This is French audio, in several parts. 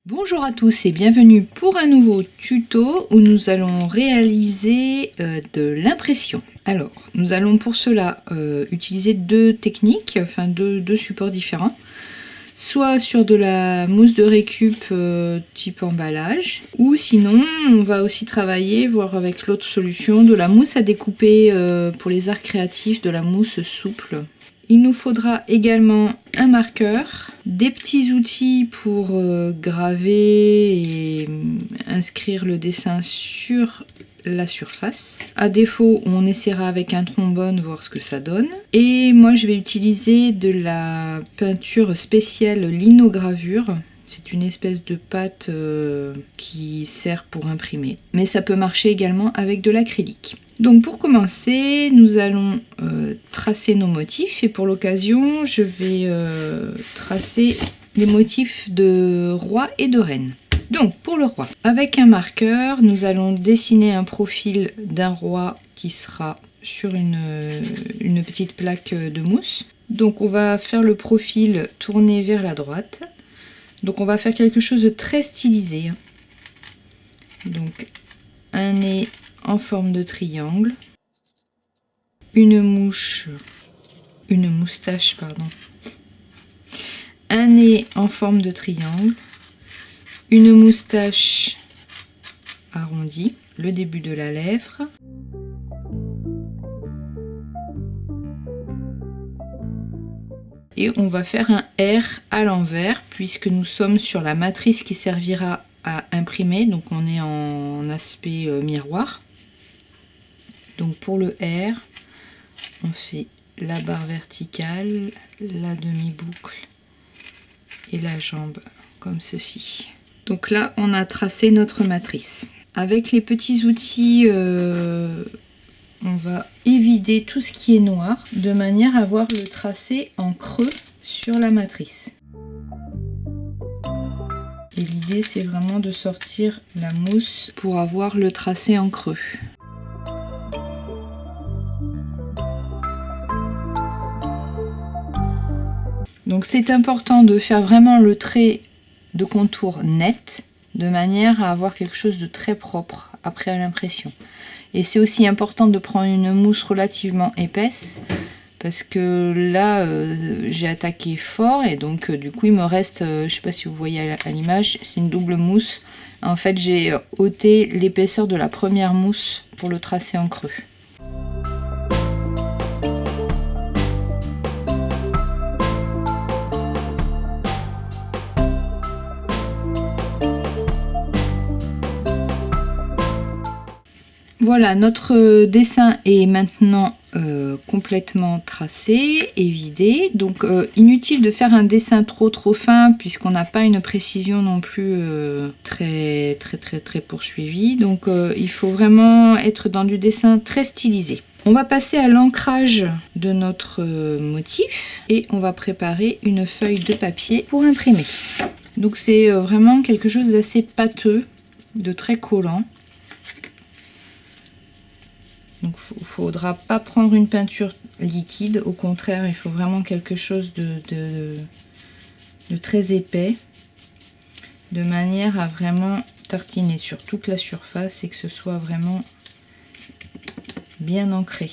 Bonjour à tous et bienvenue pour un nouveau tuto où nous allons réaliser de l'impression. Alors, nous allons pour cela utiliser deux techniques, enfin deux supports différents. Soit sur de la mousse de récup type emballage, ou sinon on va aussi travailler, voir avec l'autre solution, de la mousse à découper pour les arts créatifs, de la mousse souple. Il nous faudra également un marqueur, des petits outils pour graver et inscrire le dessin sur la surface. À défaut, on essaiera avec un trombone, voir ce que ça donne. Et moi, je vais utiliser de la peinture spéciale linogravure. C'est une espèce de pâte qui sert pour imprimer. Mais ça peut marcher également avec de l'acrylique. Donc pour commencer, nous allons tracer nos motifs. Et pour l'occasion, je vais tracer les motifs de roi et de reine. Donc pour le roi, avec un marqueur, nous allons dessiner un profil d'un roi qui sera sur une petite plaque de mousse. Donc on va faire le profil tourné vers la droite. Donc on va faire quelque chose de très stylisé. Donc un nez en forme de triangle, une moustache, un nez en forme de triangle, une moustache arrondie, le début de la lèvre, et on va faire un R à l'envers puisque nous sommes sur la matrice qui servira à imprimer, donc on est en aspect miroir. Donc pour le R, on fait la barre verticale, la demi-boucle et la jambe comme ceci. Donc là, on a tracé notre matrice. Avec les petits outils, on va évider tout ce qui est noir de manière à avoir le tracé en creux sur la matrice. Et l'idée, c'est vraiment de sortir la mousse pour avoir le tracé en creux. Donc c'est important de faire vraiment le trait de contour net, de manière à avoir quelque chose de très propre après à l'impression. Et c'est aussi important de prendre une mousse relativement épaisse, parce que là j'ai attaqué fort et donc du coup il me reste, je sais pas si vous voyez à l'image, c'est une double mousse. En fait j'ai ôté l'épaisseur de la première mousse pour le tracer en creux. Voilà, notre dessin est maintenant complètement tracé et vidé. Donc inutile de faire un dessin trop fin puisqu'on n'a pas une précision non plus très poursuivie. Donc il faut vraiment être dans du dessin très stylisé. On va passer à l'ancrage de notre motif et on va préparer une feuille de papier pour imprimer. Donc c'est vraiment quelque chose d'assez pâteux, de très collant. Donc il ne faudra pas prendre une peinture liquide, au contraire il faut vraiment quelque chose de très épais, de manière à vraiment tartiner sur toute la surface et que ce soit vraiment bien ancré.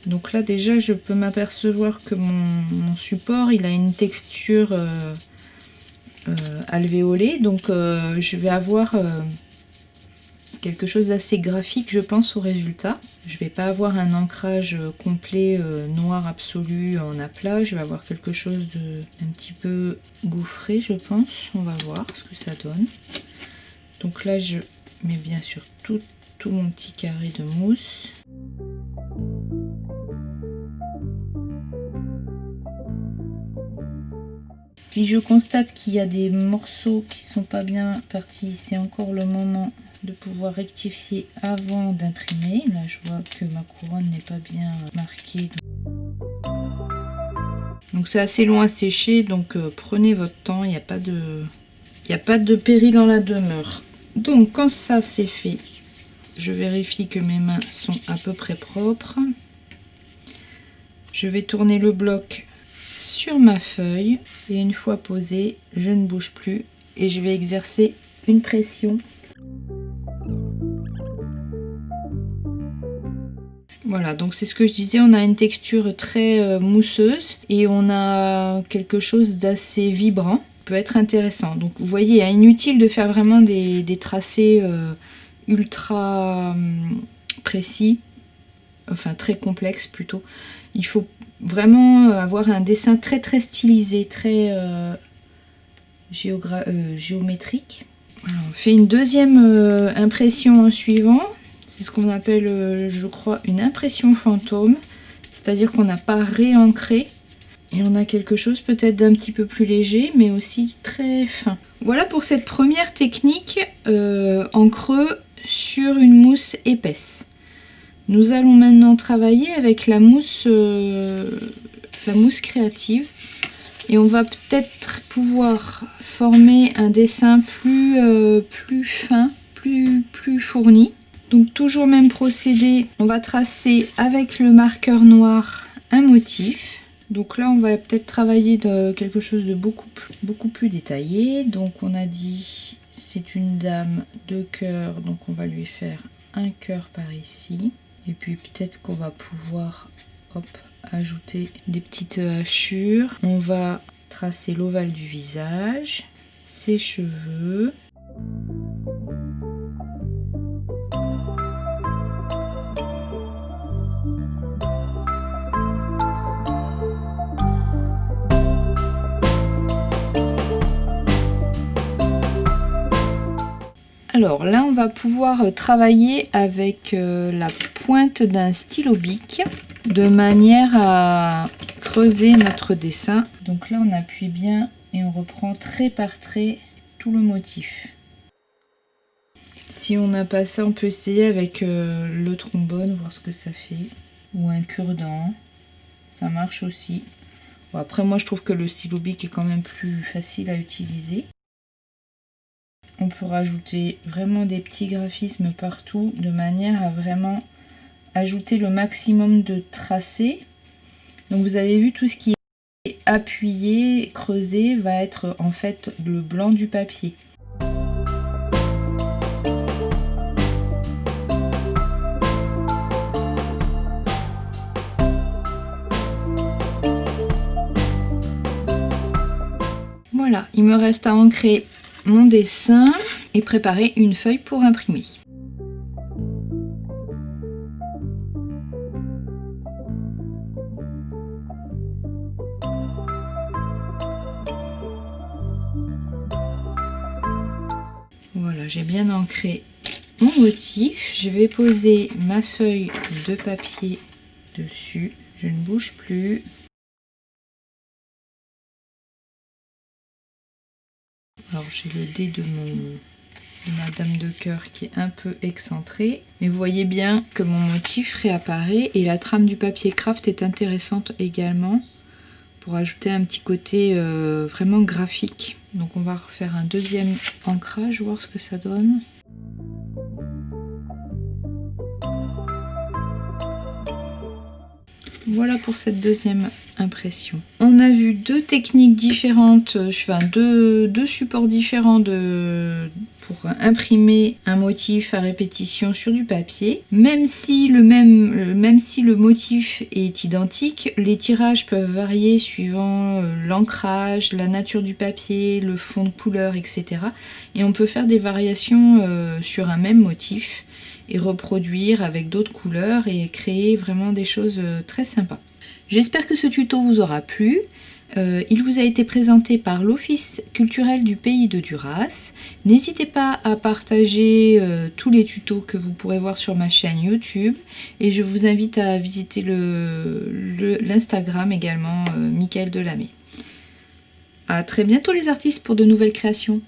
Donc là déjà je peux m'apercevoir que mon support il a une texture alvéolée, donc je vais avoir quelque chose d'assez graphique je pense au résultat. Je vais pas avoir un ancrage complet noir absolu en aplat, je vais avoir quelque chose de un petit peu gaufré je pense. On va voir ce que ça donne. Donc là je mets bien sûr tout mon petit carré de mousse. Si je constate qu'il y a des morceaux qui sont pas bien partis, c'est encore le moment de pouvoir rectifier avant d'imprimer. Là je vois que ma couronne n'est pas bien marquée. Donc c'est assez long à sécher, donc prenez votre temps, il n'y a pas de péril en la demeure. Donc quand ça c'est fait, je vérifie que mes mains sont à peu près propres. Je vais tourner le bloc sur ma feuille et une fois posée, je ne bouge plus et je vais exercer une pression. Voilà, donc c'est ce que je disais, on a une texture très mousseuse et on a quelque chose d'assez vibrant, peut être intéressant. Donc vous voyez, inutile de faire vraiment des tracés ultra précis, enfin très complexes plutôt. Il faut vraiment avoir un dessin très stylisé, très géométrique. Alors, on fait une deuxième impression en suivant. C'est ce qu'on appelle, je crois, une impression fantôme. C'est-à-dire qu'on n'a pas réancré. Et on a quelque chose peut-être d'un petit peu plus léger, mais aussi très fin. Voilà pour cette première technique en creux sur une mousse épaisse. Nous allons maintenant travailler avec la mousse créative. Et on va peut-être pouvoir former un dessin plus fin, plus fourni. Donc toujours même procédé, on va tracer avec le marqueur noir un motif. Donc là on va peut-être travailler de quelque chose de beaucoup plus détaillé. Donc on a dit c'est une dame de cœur, donc on va lui faire un cœur par ici. Et puis peut-être qu'on va pouvoir ajouter des petites hachures. On va tracer l'ovale du visage, ses cheveux. Alors là, on va pouvoir travailler avec la pointe d'un stylo bic de manière à creuser notre dessin. Donc là, on appuie bien et on reprend trait par trait tout le motif. Si on n'a pas ça, on peut essayer avec le trombone, voir ce que ça fait. Ou un cure-dent, ça marche aussi. Bon, après, moi, je trouve que le stylo bic est quand même plus facile à utiliser. On peut rajouter vraiment des petits graphismes partout de manière à vraiment ajouter le maximum de tracés. Donc vous avez vu, tout ce qui est appuyé, creusé va être en fait le blanc du papier. Voilà, il me reste à ancrer mon dessin et préparer une feuille pour imprimer. Voilà, j'ai bien ancré mon motif. Je vais poser ma feuille de papier dessus. Je ne bouge plus. Alors j'ai le dé de ma dame de cœur qui est un peu excentrée. Mais vous voyez bien que mon motif réapparaît et la trame du papier craft est intéressante également pour ajouter un petit côté vraiment graphique. Donc on va refaire un deuxième ancrage, voir ce que ça donne. Voilà pour cette deuxième impression. On a vu deux techniques différentes, enfin deux supports différents pour imprimer un motif à répétition sur du papier. Même si le motif est identique, les tirages peuvent varier suivant l'ancrage, la nature du papier, le fond de couleur, etc. Et on peut faire des variations sur un même motif et reproduire avec d'autres couleurs et créer vraiment des choses très sympas. J'espère que ce tuto vous aura plu. Il vous a été présenté par l'Office culturel du pays de Duras. N'hésitez pas à partager tous les tutos que vous pourrez voir sur ma chaîne YouTube et je vous invite à visiter l'Instagram également, Michael Delamé. À très bientôt les artistes pour de nouvelles créations.